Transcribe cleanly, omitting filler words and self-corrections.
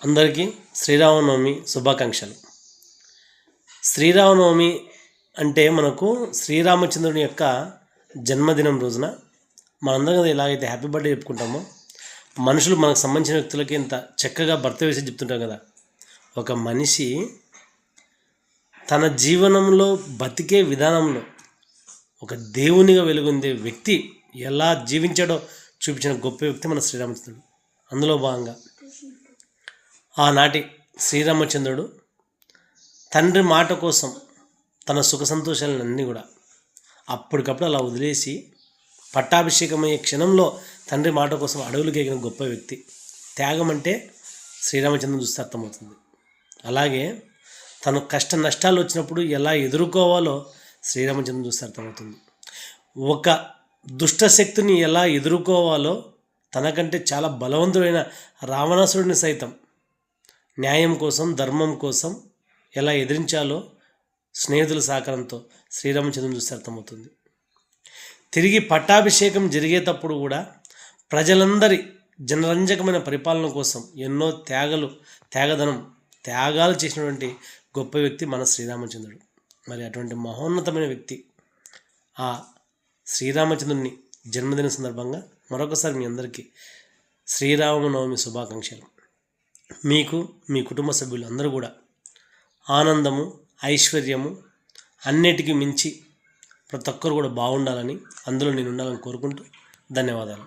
అందరికీ శ్రీరామనవమి శుభాకాంక్షలు. శ్రీరామనవమి అంటే మనకు శ్రీరామచంద్రుని యొక్క జన్మదినం రోజున మనందరం కదా ఎలాగైతే హ్యాపీ బర్త్డే చెప్పుకుంటామో, మనుషులు మనకు సంబంధించిన వ్యక్తులకి ఇంత చక్కగా బర్త్డే వేసి చెప్తుంటాం కదా. ఒక మనిషి తన జీవనంలో బతికే విధానంలో ఒక దేవునిగా వెలుగొందే వ్యక్తి ఎలా జీవించాడో చూపించిన గొప్ప వ్యక్తి మన శ్రీరామచంద్రుడు. అందులో భాగంగా ఆనాటి శ్రీరామచంద్రుడు తండ్రి మాట కోసం తన సుఖ సంతోషాలన్నీ కూడా అప్పటికప్పుడు అలా వదిలేసి పట్టాభిషేకమయ్యే క్షణంలో తండ్రి మాట కోసం అడవులకు ఎగిన గొప్ప వ్యక్తి. త్యాగం అంటే శ్రీరామచంద్రుని చూస్తే అర్థమవుతుంది. అలాగే తను కష్ట నష్టాలు వచ్చినప్పుడు ఎలా ఎదుర్కోవాలో శ్రీరామచంద్రుని చూస్తే అర్థమవుతుంది. ఒక దుష్టశక్తిని ఎలా ఎదుర్కోవాలో తనకంటే చాలా బలవంతుడైన రావణాసురుడిని సైతం న్యాయం కోసం ధర్మం కోసం ఎలా ఎదిరించాలో స్నేహితుల సహకారంతో శ్రీరామచంద్రుని చూస్తే అర్థమవుతుంది. తిరిగి పట్టాభిషేకం జరిగేటప్పుడు కూడా ప్రజలందరి జనరంజకమైన పరిపాలన కోసం ఎన్నో త్యాగాలు చేసినటువంటి గొప్ప వ్యక్తి మన శ్రీరామచంద్రుడు. మరి అటువంటి మహోన్నతమైన వ్యక్తి ఆ శ్రీరామచంద్రుని జన్మదిన సందర్భంగా మరొకసారి మీ అందరికీ శ్రీరామనవమి శుభాకాంక్షలు. మీకు మీ కుటుంబ సభ్యులు అందరూ కూడా ఆనందము, ఐశ్వర్యము అన్నిటికీ మించి ప్రతి ఒక్కరు కూడా బాగుండాలని, అందులో నేను ఉండాలని కోరుకుంటూ ధన్యవాదాలు.